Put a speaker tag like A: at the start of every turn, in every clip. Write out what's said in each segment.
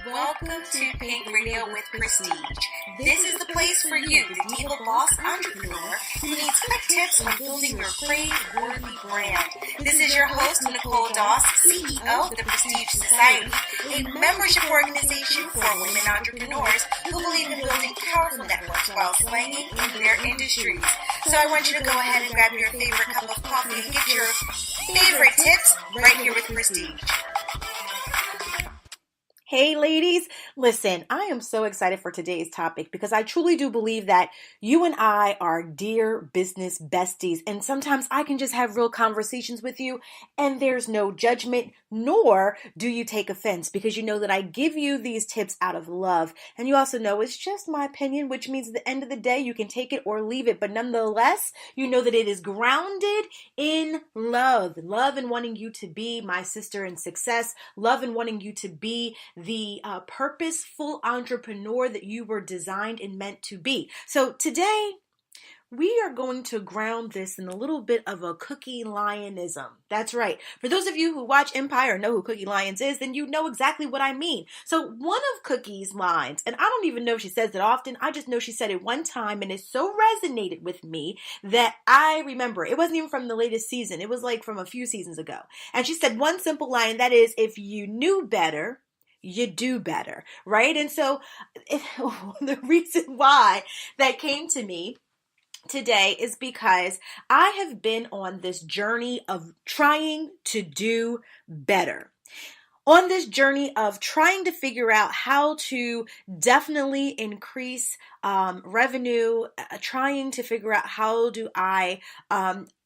A: Welcome to Pink Radio with Prestige. This is the place for you, the diva boss entrepreneur who needs quick tips on building your crave-worthy brand. This is your host, Nicole Doss, CEO of the Prestige Society, a membership organization for women entrepreneurs who believe in building powerful networks while slanging in their industries. So I want you to go ahead and grab your favorite cup of coffee and get your favorite tips right here with Prestige.
B: Hey ladies, listen, I am so excited for today's topic because I truly do believe that you and I are dear business besties, and sometimes I can just have real conversations with you and there's no judgment, nor do you take offense, because you know that I give you these tips out of love, and you also know it's just my opinion, which means at the end of the day you can take it or leave it, but nonetheless you know that it is grounded in love and wanting you to be my sister in success, love and wanting you to be the purposeful entrepreneur that you were designed and meant to be. So today, we are going to ground this in a little bit of a Cookie Lyonism. That's right. For those of you who watch Empire and know who Cookie Lyons is, then you know exactly what I mean. So one of Cookie's lines, and I don't even know if she says it often, I just know she said it one time and it so resonated with me that I remember. It wasn't even from the latest season. It was like from a few seasons ago. And she said one simple line, and that is, if you knew better, you do better, right? And so the reason why that came to me today is because I have been on this journey of trying to do better. On this journey of trying to figure out how to definitely increase revenue, trying to figure out how do I,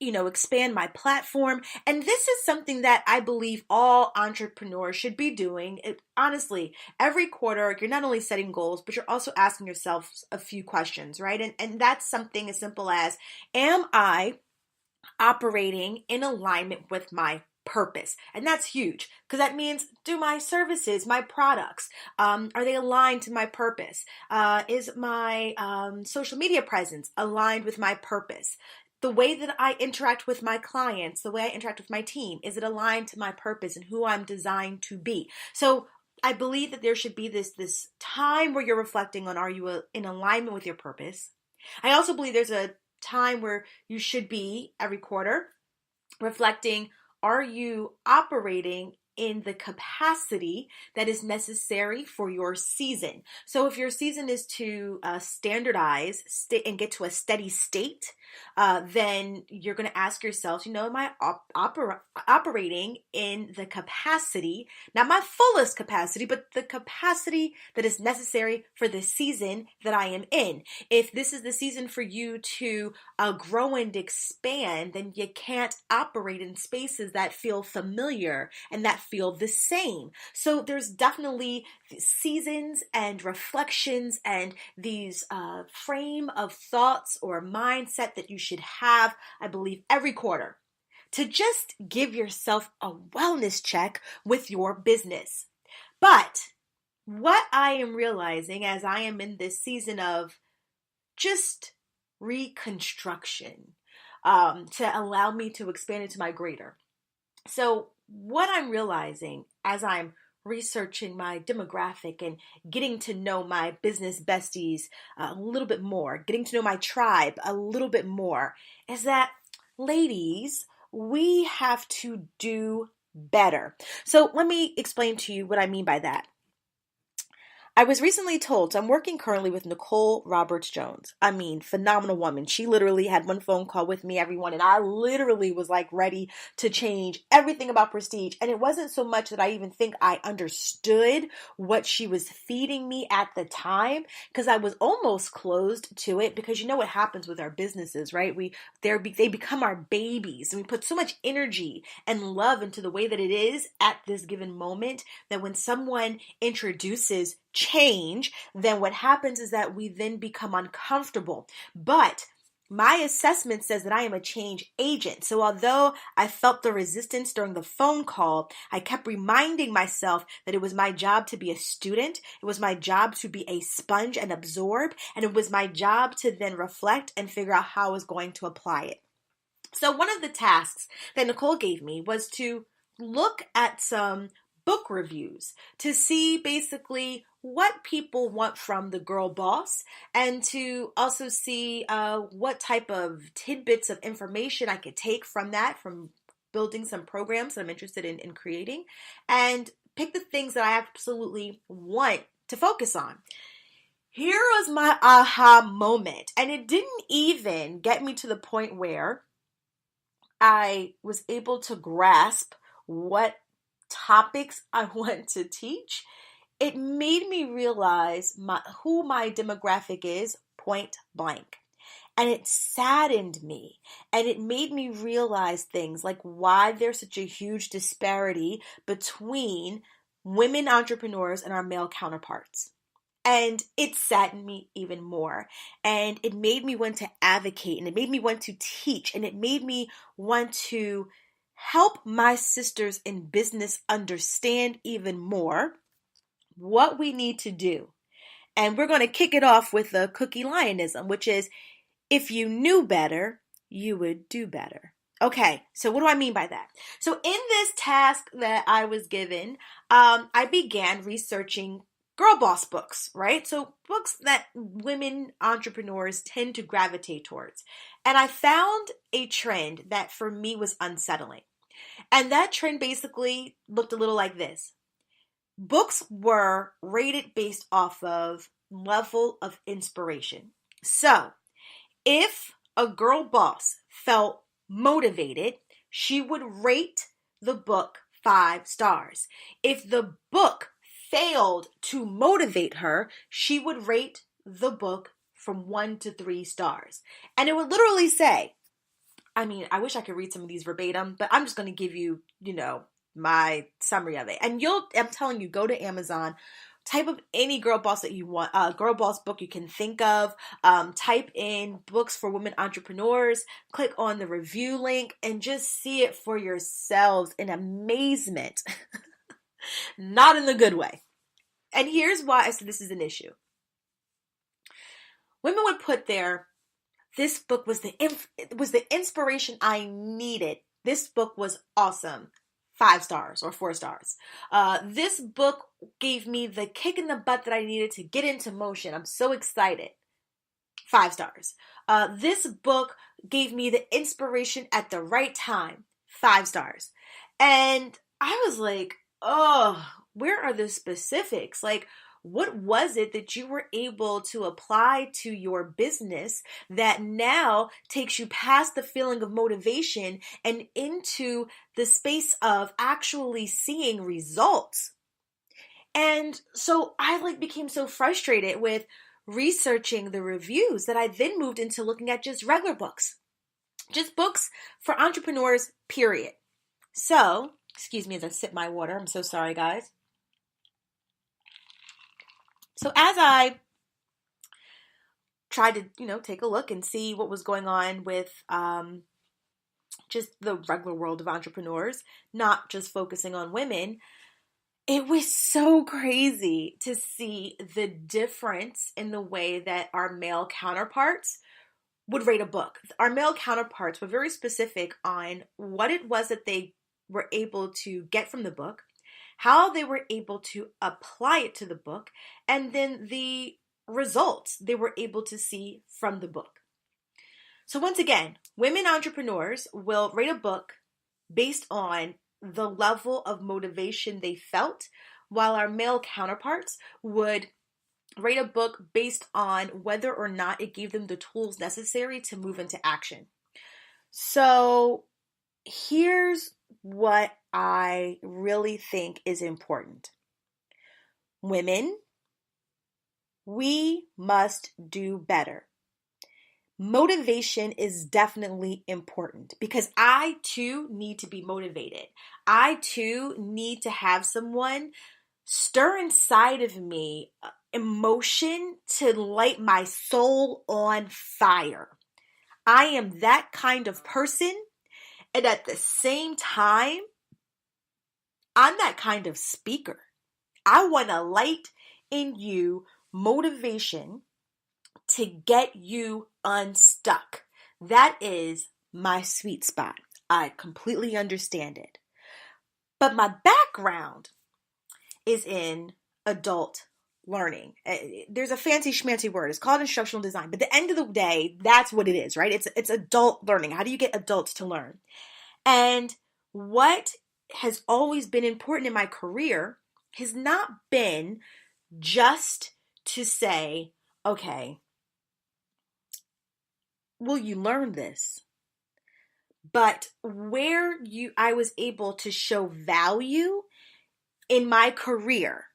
B: expand my platform. And this is something that I believe all entrepreneurs should be doing. Honestly, every quarter, you're not only setting goals, but you're also asking yourself a few questions, right? And that's something as simple as, am I operating in alignment with my purpose? And that's huge, because that means, do my services, my products, are they aligned to my purpose? Is my social media presence aligned with my purpose? The way that I interact with my clients, the way I interact with my team, is it aligned to my purpose and who I'm designed to be? So I believe that there should be this time where you're reflecting on, are you in alignment with your purpose? I also believe there's a time where you should be every quarter reflecting, are you operating in the capacity that is necessary for your season? So if your season is to standardize and get to a steady state, then you're going to ask yourself, am I operating in the capacity, not my fullest capacity, but the capacity that is necessary for the season that I am in? If this is the season for you to grow and expand, then you can't operate in spaces that feel familiar and that feel the same. So there's definitely seasons and reflections and these frame of thoughts or mindset that you should have, I believe, every quarter to just give yourself a wellness check with your business. But what I am realizing as I am in this season of just reconstruction to allow me to expand into my greater. So what I'm realizing as I'm researching my demographic and getting to know my business besties a little bit more, getting to know my tribe a little bit more, is that, ladies, we have to do better. So let me explain to you what I mean by that. I was recently told, so I'm working currently with Nicole Roberts-Jones. I mean, phenomenal woman. She literally had one phone call with me, everyone, and I literally was like ready to change everything about Prestige. And it wasn't so much that I even think I understood what she was feeding me at the time, because I was almost closed to it, because you know what happens with our businesses, right? They become our babies, and we put so much energy and love into the way that it is at this given moment that when someone introduces change, then what happens is that we then become uncomfortable. But my assessment says that I am a change agent. So although I felt the resistance during the phone call, I kept reminding myself that it was my job to be a student. It was my job to be a sponge and absorb. And it was my job to then reflect and figure out how I was going to apply it. So one of the tasks that Nicole gave me was to look at some book reviews to see basically what people want from the girl boss, and to also see what type of tidbits of information I could take from that, from building some programs that I'm interested in creating, and pick the things that I absolutely want to focus on. Here was my aha moment, and it didn't even get me to the point where I was able to grasp what topics I want to teach. It made me realize who my demographic is, point blank. And it saddened me. And it made me realize things like why there's such a huge disparity between women entrepreneurs and our male counterparts. And it saddened me even more. And it made me want to advocate, and it made me want to teach, and it made me want to help my sisters in business understand even more what we need to do. And we're going to kick it off with the Cookie Lyonism, which is, if you knew better, you would do better. Okay, so what do I mean by that? So in this task that I was given, I began researching Girlboss books, right? So books that women entrepreneurs tend to gravitate towards. And I found a trend that for me was unsettling. And that trend basically looked a little like this. Books were rated based off of level of inspiration. So if a girl boss felt motivated, she would rate the book 5 stars. If the book failed to motivate her, she would rate the book from 1 to 3 stars. And it would literally say, I wish I could read some of these verbatim, but I'm just going to give you, my summary of it. And I'm telling you, go to Amazon, type of any girl boss that you want, girl boss book you can think of, type in books for women entrepreneurs, click on the review link, and just see it for yourselves in amazement. Not in the good way. And here's why I said this is an issue. Women would put there, this book was the inspiration I needed. This book was awesome. 5 stars or 4 stars. This book gave me the kick in the butt that I needed to get into motion. I'm so excited. 5 stars. This book gave me the inspiration at the right time. 5 stars. And I was like, oh, where are the specifics? Like, what was it that you were able to apply to your business that now takes you past the feeling of motivation and into the space of actually seeing results? And so I became so frustrated with researching the reviews that I then moved into looking at just regular books. Just books for entrepreneurs, period. So, excuse me as I sip my water. I'm so sorry, guys. So as I tried to, take a look and see what was going on with just the regular world of entrepreneurs, not just focusing on women, it was so crazy to see the difference in the way that our male counterparts would rate a book. Our male counterparts were very specific on what it was that they were able to get from the book, how they were able to apply it to the book, and then the results they were able to see from the book. So once again, women entrepreneurs will rate a book based on the level of motivation they felt, while our male counterparts would rate a book based on whether or not it gave them the tools necessary to move into action. So here's what I really think is important. Women, we must do better. Motivation is definitely important because I too need to be motivated. I too need to have someone stir inside of me emotion to light my soul on fire. I am that kind of person, and at the same time, I'm that kind of speaker. I want to light in you motivation to get you unstuck. That is my sweet spot. I completely understand it. But my background is in adult learning. There's a fancy schmancy word. It's called instructional design. But at the end of the day, that's what it is, right? It's adult learning. How do you get adults to learn? And what has always been important in my career has not been just to say, okay, will you learn this? But where I was able to show value in my career,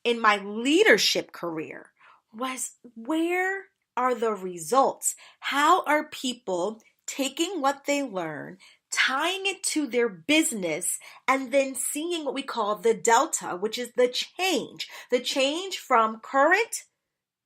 B: in my leadership career, was where are the results? How are people taking what they learn, tying it to their business, and then seeing what we call the delta, which is the change from current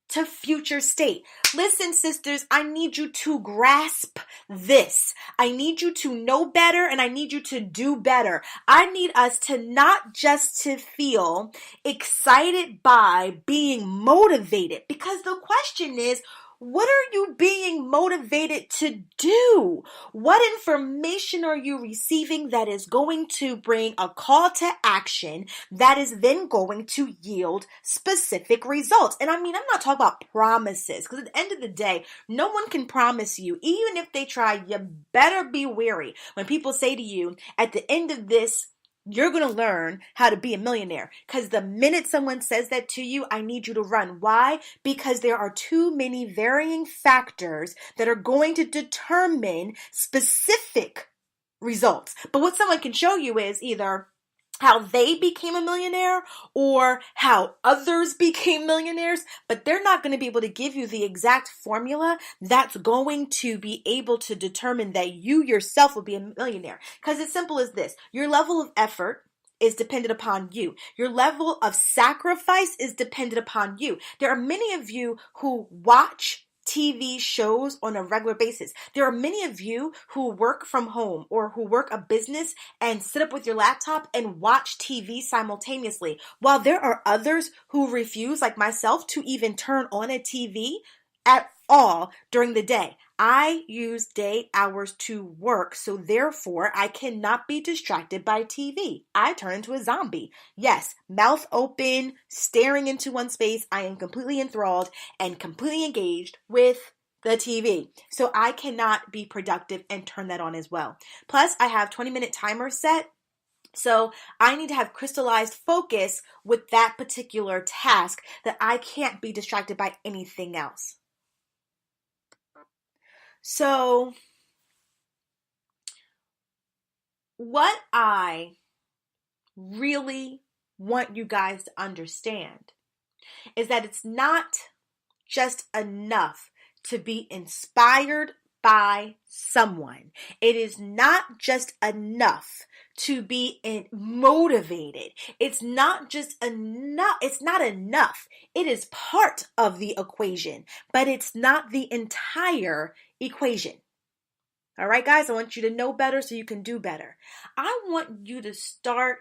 B: to future state. Listen, sisters, I need you to grasp this. I need you to know better and I need you to do better. I need us to not just to feel excited by being motivated, because the question is, what are you being motivated to do? What information are you receiving that is going to bring a call to action that is then going to yield specific results? And I mean, I'm not talking about promises, because at the end of the day, no one can promise you. Even if they try, you better be wary when people say to you, at the end of this, you're going to learn how to be a millionaire. Because the minute someone says that to you, I need you to run. Why? Because there are too many varying factors that are going to determine specific results. But what someone can show you is either how they became a millionaire or how others became millionaires, but they're not going to be able to give you the exact formula that's going to be able to determine that you yourself will be a millionaire. Because it's simple as this: your level of effort is dependent upon you. Your level of sacrifice is dependent upon you. There are many of you who watch TV shows on a regular basis. There are many of you who work from home or who work a business and sit up with your laptop and watch TV simultaneously, while there are others who refuse, like myself, to even turn on a TV at all during the day. I use day hours to work, so therefore I cannot be distracted by TV. I turn into a zombie. Yes, mouth open, staring into one space. I am completely enthralled and completely engaged with the TV. So I cannot be productive and turn that on as well. Plus, I have 20-minute timer set. So I need to have crystallized focus with that particular task that I can't be distracted by anything else. So what I really want you guys to understand is that it's not just enough to be inspired by someone. It is not just enough to be motivated. It's not just enough. It's not enough. It is part of the equation, but it's not the entire equation. All right, guys, I want you to know better so you can do better. I want you to start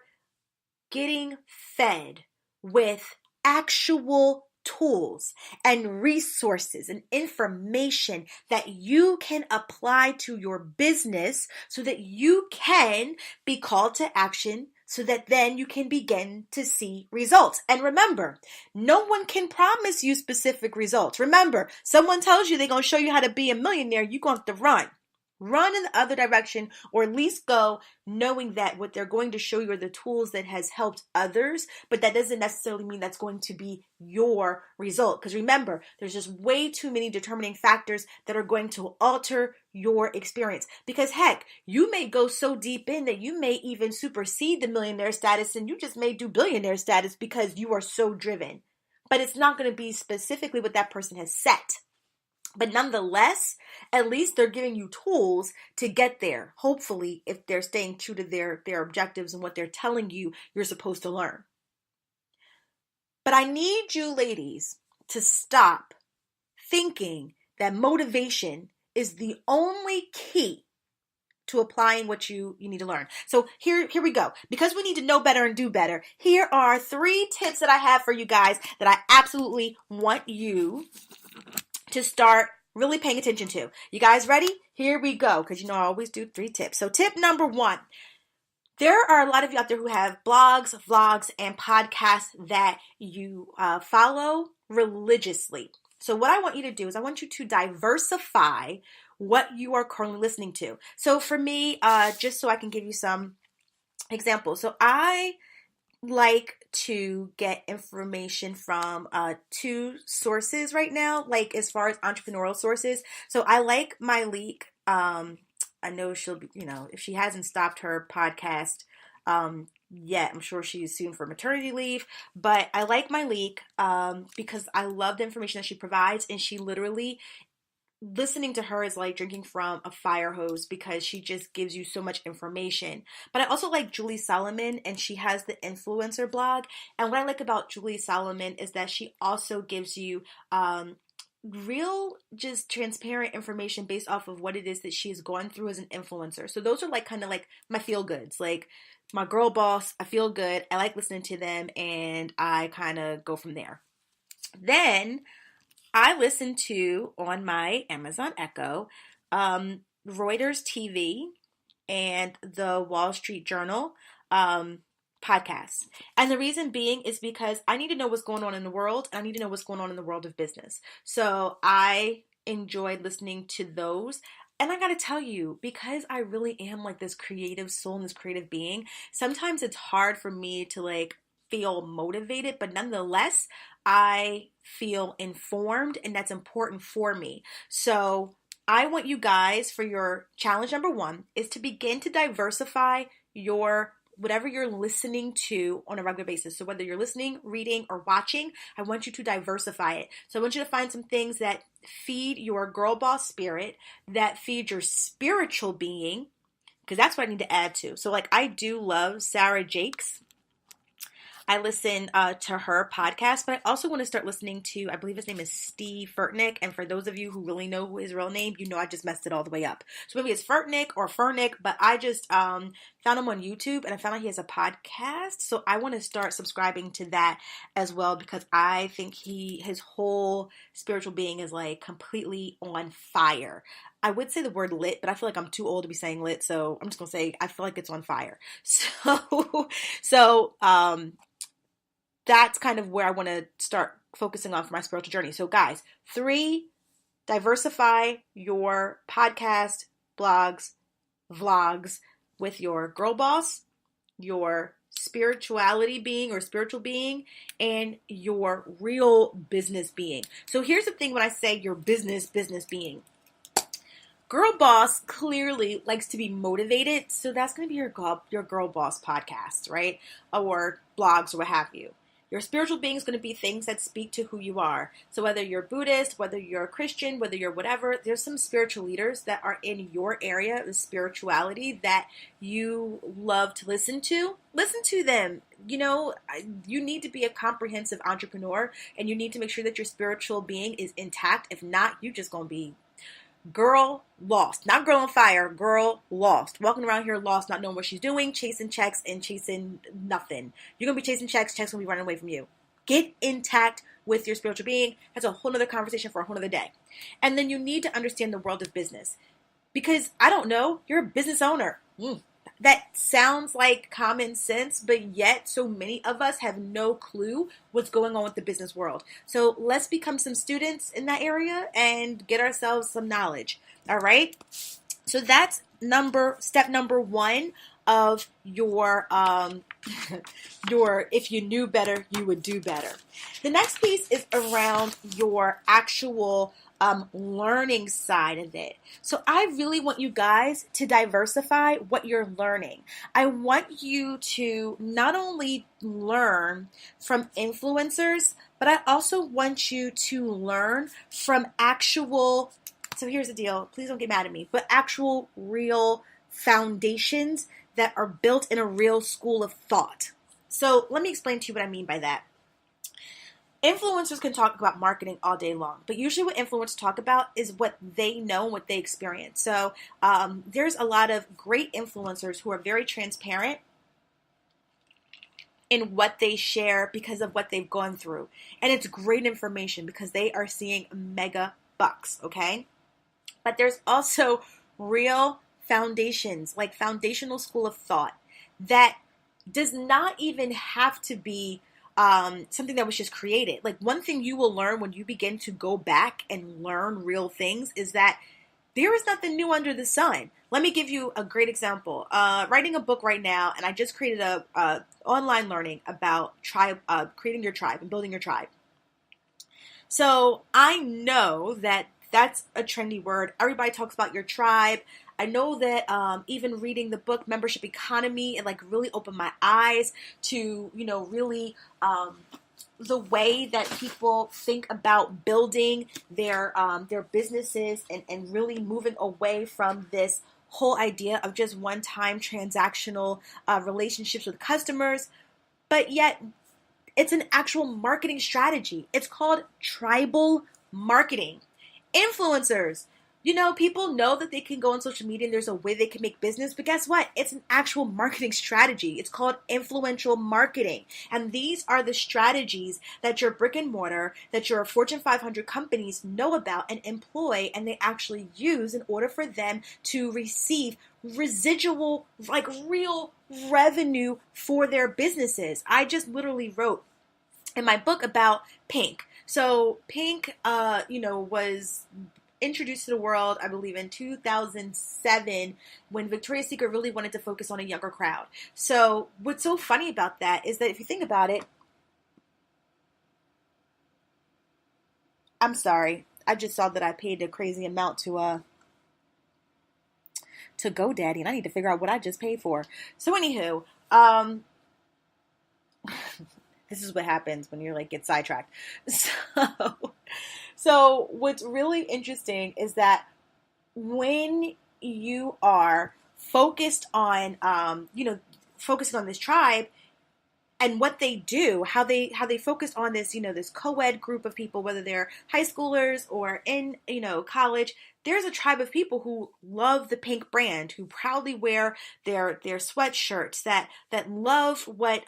B: getting fed with actual tools and resources and information that you can apply to your business so that you can be called to action, so that then you can begin to see results. And remember, no one can promise you specific results. Remember, someone tells you they're going to show you how to be a millionaire, you're going to have to run. Run in the other direction, or at least go knowing that what they're going to show you are the tools that has helped others, but that doesn't necessarily mean that's going to be your result. Because remember, there's just way too many determining factors that are going to alter your experience. Because heck, you may go so deep in that you may even supersede the millionaire status and you just may do billionaire status because you are so driven. But it's not going to be specifically what that person has set. But nonetheless, at least they're giving you tools to get there. Hopefully, if they're staying true to their objectives and what they're telling you you're supposed to learn. But I need you ladies to stop thinking that motivation is the only key to applying what you need to learn. So here we go. Because we need to know better and do better, here are 3 tips that I have for you guys that I absolutely want you to start really paying attention to. You guys ready? Here we go, because I always do 3 tips. So tip number 1, There are a lot of you out there who have blogs, vlogs, and podcasts that you follow religiously. So what I want you to do is I want you to diversify what you are currently listening to. So for me, just so I can give you some examples. So I like to get information from two sources right now, like as far as entrepreneurial sources. So I like my leak. I know she'll be, if she hasn't stopped her podcast yet, I'm sure she's soon for maternity leave. But I like my leak because I love the information that she provides, and she literally, listening to her is like drinking from a fire hose because she just gives you so much information. But I also like Julie Solomon, and she has the influencer blog. And what I like about Julie Solomon is that she also gives you real, just transparent information based off of what it is that she's gone through as an influencer. So those are like kind of like my feel goods, like my Girlboss. I feel good. I like listening to them, and I kind of go from there. Then I listen to, on my Amazon Echo, Reuters TV and the Wall Street Journal podcasts. And the reason being is because I need to know what's going on in the world, and I need to know what's going on in the world of business. So I enjoyed listening to those. And I gotta tell you, because I really am like this creative soul and this creative being, sometimes it's hard for me to like feel motivated, but nonetheless, I feel informed, and that's important for me. So I want you guys, for your challenge number 1, is to begin to diversify your whatever you're listening to on a regular basis. So whether you're listening, reading, or watching, I want you to diversify it. So I want you to find some things that feed your girl boss spirit, that feed your spiritual being, because that's what I need to add to. So like, I do love Sarah Jakes. I listen to her podcast, but I also want to start listening to, I believe his name is Steve Furtick. And for those of you who really know his real name, you know I just messed it all the way up. So maybe it's Furtick or Furnick, but I just found him on YouTube, and I found out he has a podcast. So I want to start subscribing to that as well, because I think his whole spiritual being is like completely on fire. I would say the word lit, but I feel like I'm too old to be saying lit, so I'm just gonna say I feel like it's on fire. So that's kind of where I want to start focusing on for my spiritual journey. So guys, 3, diversify your podcast, blogs, vlogs with your girl boss, your spirituality being or spiritual being, and your real business being. So here's the thing when I say your business being. Girl boss clearly likes to be motivated, so that's going to be your girl boss podcast, right? Or blogs or what have you. Your spiritual being is going to be things that speak to who you are. So whether you're Buddhist, whether you're a Christian, whether you're whatever, there's some spiritual leaders that are in your area of spirituality that you love to listen to. Listen to them. You need to be a comprehensive entrepreneur, and you need to make sure that your spiritual being is intact. If not, you're just going to be girl lost. Not girl on fire, girl lost. Walking around here lost, not knowing what she's doing, chasing checks and chasing nothing. You're going to be chasing checks going to be running away from you. Get intact with your spiritual being. That's a whole other conversation for a whole other day. And then you need to understand the world of business. Because, I don't know, you're a business owner. That sounds like common sense, but yet so many of us have no clue what's going on with the business world. So let's become some students in that area and get ourselves some knowledge. All right. So that's step number 1 of your if you knew better, you would do better. The next piece is around your actual learning side of it. So I really want you guys to diversify what you're learning. I want you to not only learn from influencers, but I also want you to learn from actual, so here's the deal, please don't get mad at me, but actual real foundations that are built in a real school of thought. So let me explain to you what I mean by that. Influencers can talk about marketing all day long, but usually what influencers talk about is what they know and what they experience. So there's a lot of great influencers who are very transparent in what they share because of what they've gone through. And it's great information because they are seeing mega bucks, okay? But there's also real foundations, like foundational school of thought that does not even have to be something that was just created. Like, one thing you will learn when you begin to go back and learn real things is that there is nothing new under the sun. Let me give you a great example. Writing a book right now, and I just created a online learning about creating your tribe and building your tribe. So I know that that's a trendy word. Everybody talks about your tribe. I know that even reading the book Membership Economy, it like really opened my eyes to, really the way that people think about building their businesses and really moving away from this whole idea of just one-time transactional relationships with customers. But yet it's an actual marketing strategy. It's called tribal marketing. Influencers. People know that they can go on social media and there's a way they can make business, but guess what? It's an actual marketing strategy. It's called influential marketing. And these are the strategies that your brick and mortar, that your Fortune 500 companies know about and employ, and they actually use in order for them to receive residual, like real revenue for their businesses. I just literally wrote in my book about Pink. So Pink, was introduced to the world, I believe, in 2007 when Victoria's Secret really wanted to focus on a younger crowd. So what's so funny about that is that if you think about it, I'm sorry, I just saw that I paid a crazy amount to GoDaddy, and I need to figure out what I just paid for. So anywho, this is what happens when you're like get sidetracked. So what's really interesting is that when you are focused on, focusing on this tribe and what they do, how they focus on this, this co-ed group of people, whether they're high schoolers or in, college. There's a tribe of people who love the Pink brand, who proudly wear their sweatshirts, that love what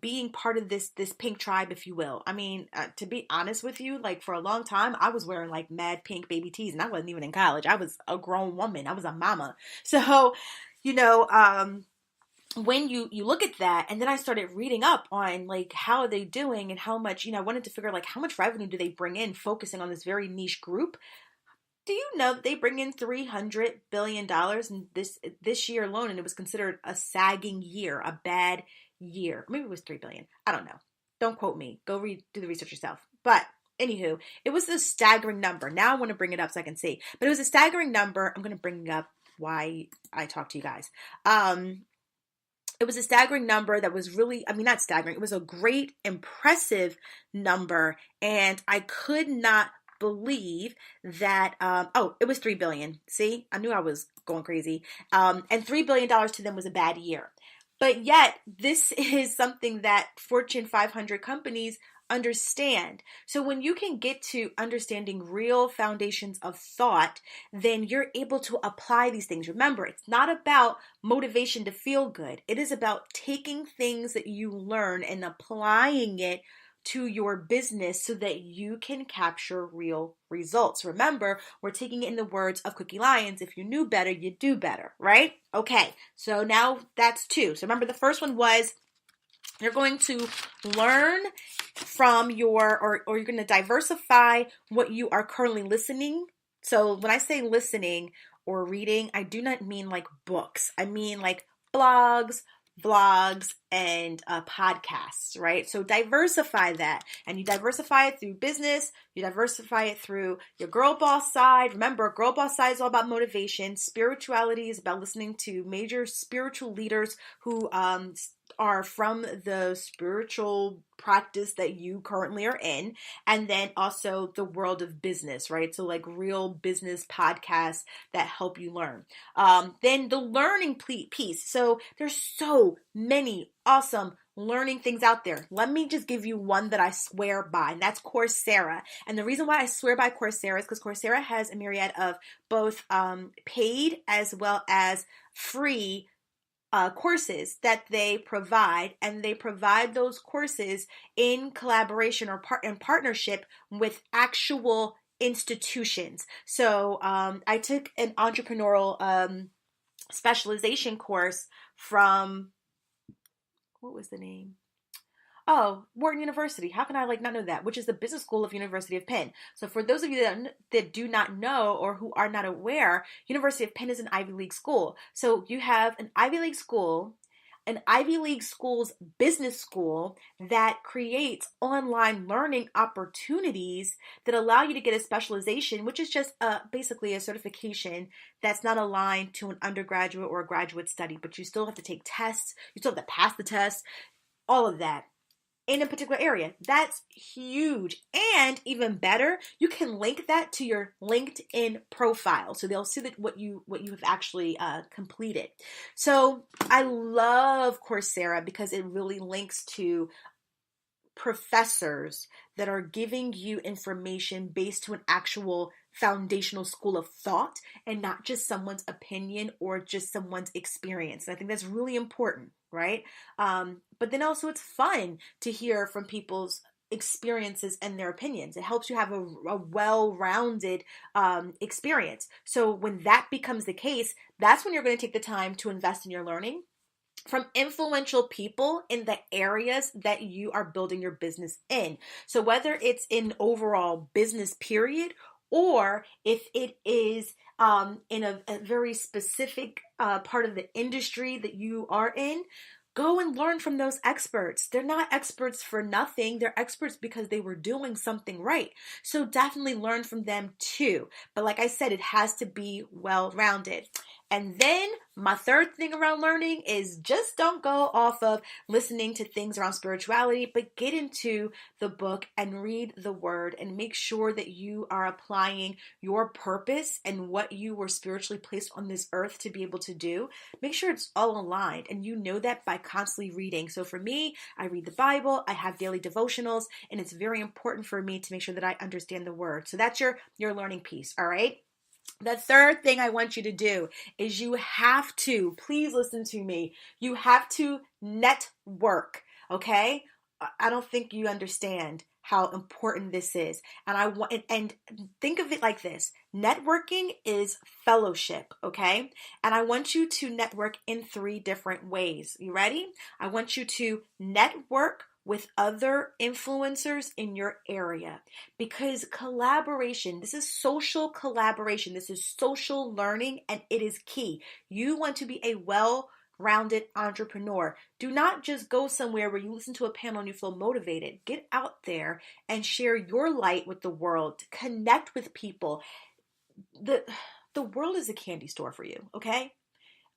B: being part of this Pink tribe, if you will. I mean, to be honest with you, like for a long time, I was wearing like mad Pink baby tees, and I wasn't even in college. I was a grown woman. I was a mama. So, when you look at that, and then I started reading up on like how are they doing and how much, I wanted to figure like how much revenue do they bring in focusing on this very niche group. Do you know that they bring in $300 billion in this year alone, and it was considered a sagging year, a bad year. Maybe it was $3 billion. I don't know. Don't quote me. Go do the research yourself. But anywho, it was a staggering number. Now I want to bring it up so I can see. But it was a staggering number. I'm going to bring up why I talk to you guys. It was a staggering number that was really, not staggering. It was a great, impressive number. And I could not believe that, it was $3 billion. See, I knew I was going crazy. And $3 billion to them was a bad year. But yet, this is something that Fortune 500 companies understand. So when you can get to understanding real foundations of thought, then you're able to apply these things. Remember, it's not about motivation to feel good. It is about taking things that you learn and applying it to your business so that you can capture real results. Remember, we're taking it in the words of Cookie Lyons: if you knew better, you'd do better, right? Okay, so now that's two. So remember, the first one was you're going to learn from or you're going to diversify what you are currently listening. So when I say listening or reading, I do not mean like books. I mean like blogs, vlogs, and podcasts, right? So diversify that, and you diversify it through business. You diversify it through your Girlboss side. Remember, Girlboss side is all about motivation. Spirituality is about listening to major spiritual leaders who are from the spiritual practice that you currently are in, and then also the world of business, right? So like real business podcasts that help you learn. Then the learning piece. So there's so many awesome learning things out there. Let me just give you one that I swear by, and that's Coursera. And the reason why I swear by Coursera is because Coursera has a myriad of both paid as well as free courses that they provide, and they provide those courses in collaboration or in partnership with actual institutions. So I took an entrepreneurial specialization course from what was the name? Oh, Wharton University. How can I not know that? Which is the business school of University of Penn. So for those of you that do not know or who are not aware, University of Penn is an Ivy League school. So you have an Ivy League school, an Ivy League school's business school that creates online learning opportunities that allow you to get a specialization, which is just basically a certification that's not aligned to an undergraduate or a graduate study, but you still have to take tests, you still have to pass the test, all of that in a particular area. That's huge. And even better, you can link that to your LinkedIn profile. So they'll see that what you have actually completed. So I love Coursera because it really links to professors that are giving you information based to an actual foundational school of thought and not just someone's opinion or just someone's experience. And I think that's really important, right? But then also it's fun to hear from people's experiences and their opinions. It helps you have a well-rounded experience. So when that becomes the case, that's when you're going to take the time to invest in your learning from influential people in the areas that you are building your business in. So whether it's in overall business period, or if it is in a very specific part of the industry that you are in, go and learn from those experts. They're not experts for nothing. They're experts because they were doing something right. So definitely learn from them too. But like I said, it has to be well-rounded. And then my third thing around learning is just don't go off of listening to things around spirituality, but get into the book and read the word and make sure that you are applying your purpose and what you were spiritually placed on this earth to be able to do. Make sure it's all aligned, and you know that by constantly reading. So for me, I read the Bible, I have daily devotionals, and it's very important for me to make sure that I understand the word. So that's your learning piece, all right? The third thing I want you to do is you have to, please listen to me, you have to network, okay? I don't think you understand how important this is. And think of it like this. Networking is fellowship, okay? And I want you to network in 3 different ways. You ready? I want you to network with other influencers in your area, because collaboration, this is social collaboration, this is social learning, and it is key. You want to be a well-rounded entrepreneur. Do not just go somewhere where you listen to a panel and you feel motivated. Get out there and share your light with the world. Connect with people. The world is a candy store for you, okay?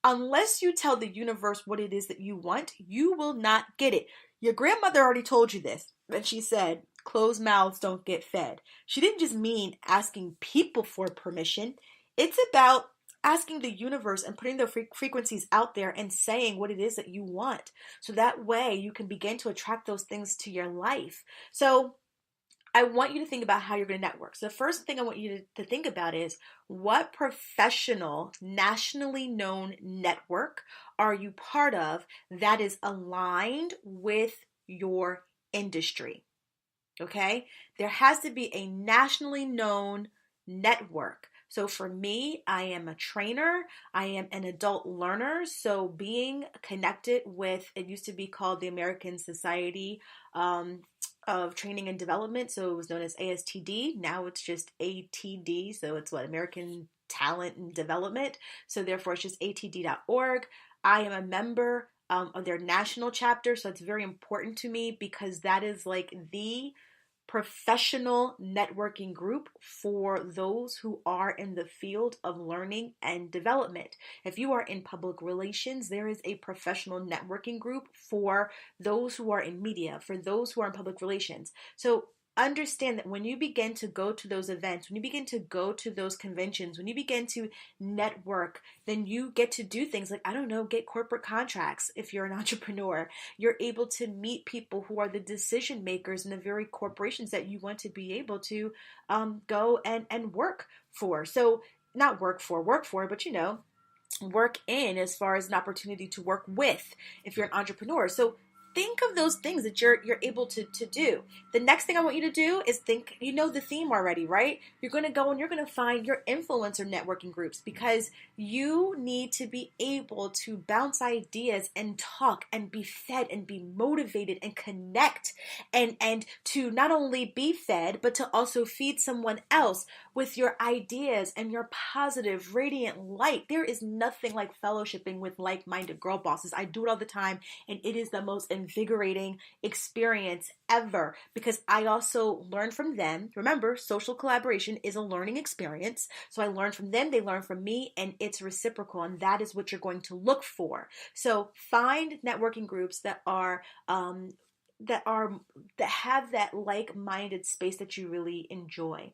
B: Unless you tell the universe what it is that you want, you will not get it. Your grandmother already told you this, and she said, closed mouths don't get fed. She didn't just mean asking people for permission. It's about asking the universe and putting the frequencies out there and saying what it is that you want. So that way you can begin to attract those things to your life. So I want you to think about how you're going to network. So the first thing I want you to think about is, what professional, nationally known network are you part of that is aligned with your industry? Okay? There has to be a nationally known network. So for me, I am a trainer. I am an adult learner. So being connected with, it used to be called the American Society of Training and Development. So it was known as ASTD. Now it's just ATD. So it's American Talent and Development. So therefore it's just atd.org. I am a member of their national chapter. So it's very important to me because that is the professional networking group for those who are in the field of learning and development. If you are in public relations, there is a professional networking group for those who are in media, for those who are in public relations. So understand that when you begin to go to those events, when you begin to go to those conventions, when you begin to network, then you get to do things like, get corporate contracts. If you're an entrepreneur, you're able to meet people who are the decision makers in the very corporations that you want to be able to go and work for. So not work for, but work in, as far as an opportunity to work with if you're an entrepreneur. So think of those things that you're able to do. The next thing I want you to do is think, you know the theme already, right? You're going to go and you're going to find your influencer networking groups, because you need to be able to bounce ideas and talk and be fed and be motivated and connect, and to not only be fed, but to also feed someone else with your ideas and your positive, radiant light. There is nothing like fellowshipping with like-minded girl bosses. I do it all the time, and it is the most invigorating experience ever, because I also learn from them. Remember, social collaboration is a learning experience. So I learn from them, they learn from me, and it's reciprocal, and that is what you're going to look for. So find networking groups that have that like-minded space that you really enjoy.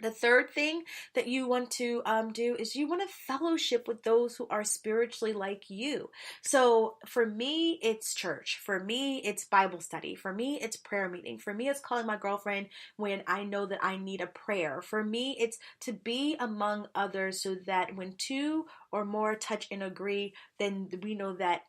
B: The third thing that you want to do is you want to fellowship with those who are spiritually like you. So for me, it's church. For me, it's Bible study. For me, it's prayer meeting. For me, it's calling my girlfriend when I know that I need a prayer. For me, it's to be among others, so that when two or more touch and agree, then we know that,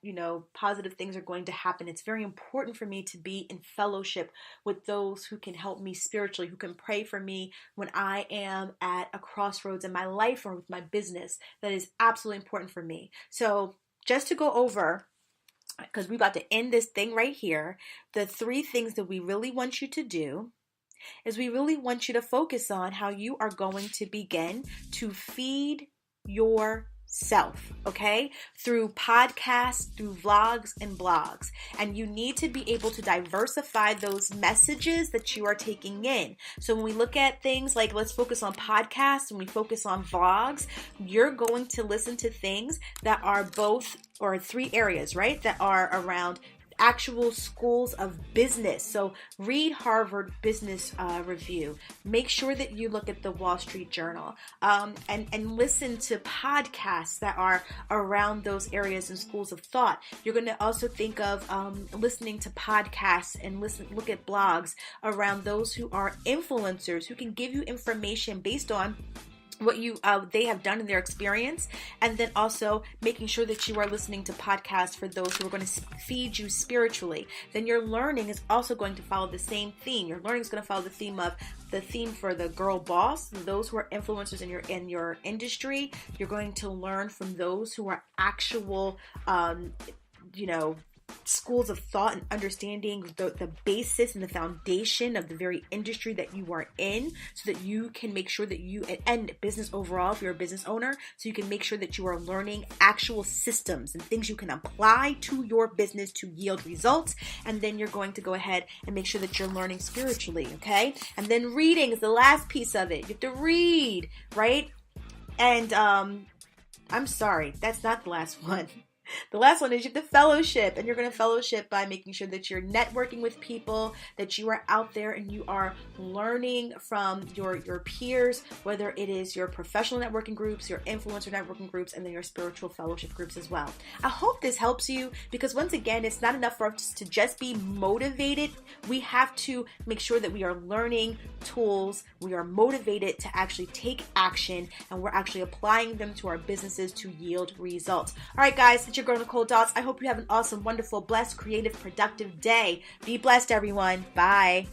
B: positive things are going to happen. It's very important for me to be in fellowship with those who can help me spiritually, who can pray for me when I am at a crossroads in my life or with my business. That is absolutely important for me. So just to go over, because we're about to end this thing right here, the 3 things that we really want you to do is we really want you to focus on how you are going to begin to feed yourself, okay? Through podcasts, through vlogs and blogs. And you need to be able to diversify those messages that you are taking in. So when we look at things like, let's focus on podcasts, and we focus on vlogs, you're going to listen to things that are both, or 3 areas, right? That are around actual schools of business. So read Harvard Business Review. Make sure that you look at the Wall Street Journal, and listen to podcasts that are around those areas and schools of thought. You're going to also think of listening to podcasts and look at blogs around those who are influencers, who can give you information based on what they have done in their experience, and then also making sure that you are listening to podcasts for those who are going to feed you spiritually. Then your learning is also going to follow the same theme. Your learning is going to follow the theme for the girl boss, those who are influencers in your industry. You're going to learn from those who are actual schools of thought and understanding the basis and the foundation of the very industry that you are in, so that you can make sure that and business overall, if you're a business owner, so you can make sure that you are learning actual systems and things you can apply to your business to yield results. And then you're going to go ahead and make sure that you're learning spiritually, okay? And then reading is the last piece of it. You have to read, right? And I'm sorry, that's not the last one. The last one is you have to fellowship, and you're going to fellowship by making sure that you're networking with people, that you are out there and you are learning from your peers, whether it is your professional networking groups, your influencer networking groups, and then your spiritual fellowship groups as well. I hope this helps you, because once again, it's not enough for us to just be motivated. We have to make sure that we are learning tools, we are motivated to actually take action, and we're actually applying them to our businesses to yield results. All right, guys, it's your girl Nicole Dots. I hope you have an awesome, wonderful, blessed, creative, productive day. Be blessed, everyone. Bye.